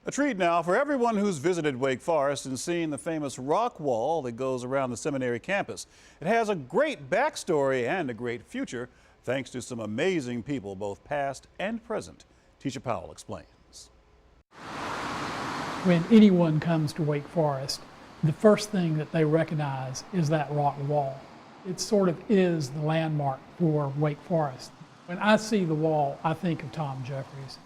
A treat now for everyone who's visited Wake Forest and seen the famous rock wall that goes around the seminary campus. It has a great backstory and a great future thanks to some amazing people, both past and present. Tisha Powell explains. When anyone comes to Wake Forest, the first thing that they recognize is that rock wall. It sort of is the landmark for Wake Forest. When I see the wall, I think of Tom Jeffries.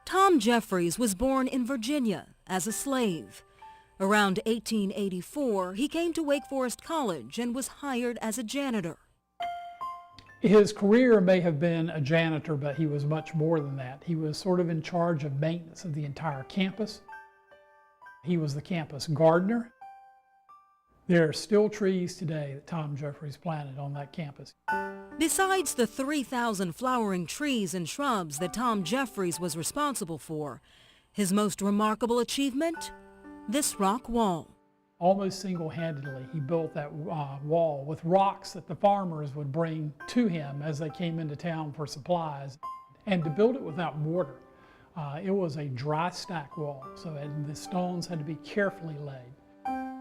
Tom Jeffries was born in Virginia as a slave. Around 1884, he came to Wake Forest College and was hired as a janitor. His career may have been a janitor, but he was much more than that. He was sort of in charge of maintenance of the entire campus. He was the campus gardener. There are still trees today that Tom Jeffries planted on that campus. Besides the 3,000 flowering trees and shrubs that Tom Jeffries was responsible for, his most remarkable achievement? This rock wall. Almost single-handedly, he built that wall with rocks that the farmers would bring to him as they came into town for supplies. And to build it without mortar, it was a dry stack wall, so the stones had to be carefully laid.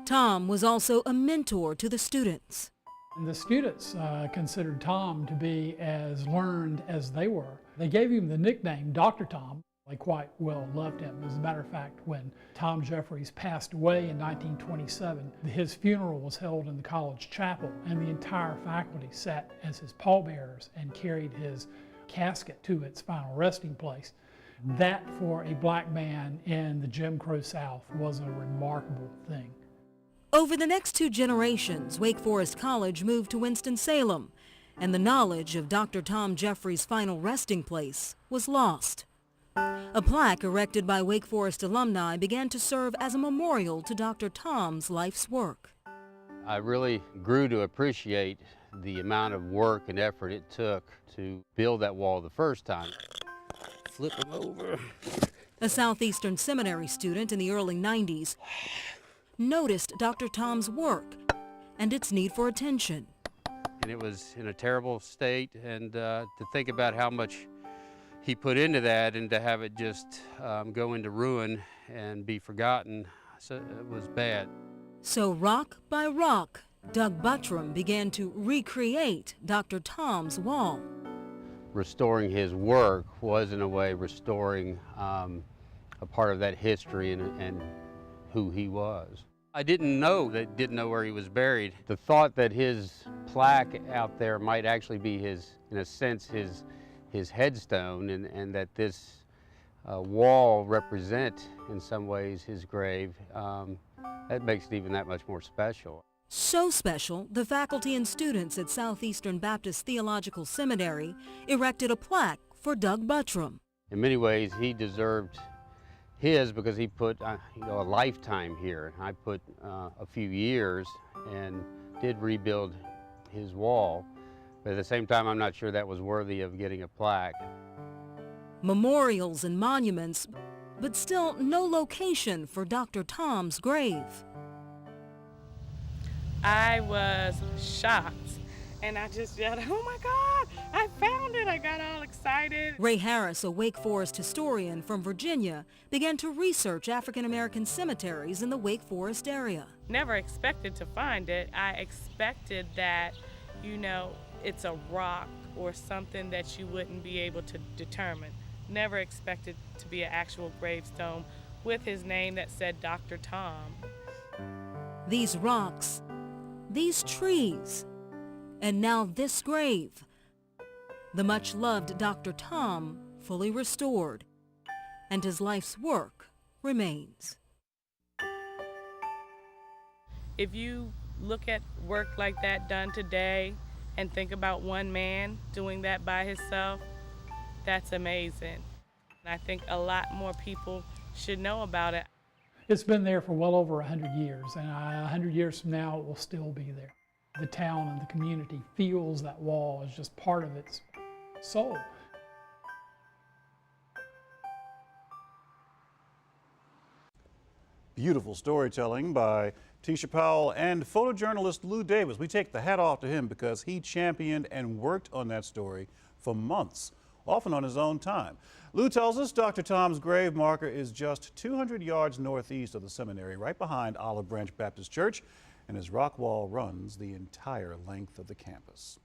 Tom was also a mentor to the students. And the students considered Tom to be as learned as they were. They gave him the nickname Dr. Tom. They quite well loved him. As a matter of fact, when Tom Jeffries passed away in 1927, his funeral was held in the college chapel, and the entire faculty sat as his pallbearers and carried his casket to its final resting place. That, for a black man in the Jim Crow South, was a remarkable thing. Over the next 2 generations, Wake Forest College moved to Winston-Salem, and the knowledge of Dr. Tom Jeffries' final resting place was lost. A plaque erected by Wake Forest alumni began to serve as a memorial to Dr. Tom's life's work. I really grew to appreciate the amount of work and effort it took to build that wall the first time. Flip them over. A Southeastern Seminary student in the early 90s noticed Dr. Tom's work and its need for attention. And it was in a terrible state, and to think about how much he put into that and to have it just go into ruin and be forgotten, so it was bad. So rock by rock, Doug Buttram began to recreate Dr. Tom's wall. Restoring his work was, in a way, restoring a part of that history and who he was. I didn't know where he was buried. The thought that his plaque out there might actually be his, in a sense, his headstone, and that this wall represent, in some ways, his grave, that makes it even that much more special. So special, the faculty and students at Southeastern Baptist Theological Seminary erected a plaque for Doug Buttram. In many ways, he deserved his because he put a lifetime here. I put a few years and did rebuild his wall. But at the same time, I'm not sure that was worthy of getting a plaque. Memorials and monuments, but still no location for Dr. Tom's grave. I was shocked, and I just yelled, "Oh my God, I found it!" I got all excited. Ray Harris, a Wake Forest historian from Virginia, began to research African American cemeteries in the Wake Forest area. Never expected to find it. I expected that, it's a rock or something that you wouldn't be able to determine. Never expected to be an actual gravestone with his name that said Dr. Tom. These rocks, these trees, and now this grave. The much-loved Dr. Tom fully restored, and his life's work remains. If you look at work like that done today and think about one man doing that by himself, that's amazing. And I think a lot more people should know about it. It's been there for well over 100 years, and 100 years from now it will still be there. The town and the community feels that wall as just part of its soul. Beautiful storytelling by Tisha Powell and photojournalist Lou Davis. We take the hat off to him because he championed and worked on that story for months, often on his own time. Lou tells us Dr. Tom's grave marker is just 200 yards northeast of the seminary, right behind Olive Branch Baptist Church, and his rock wall runs the entire length of the campus.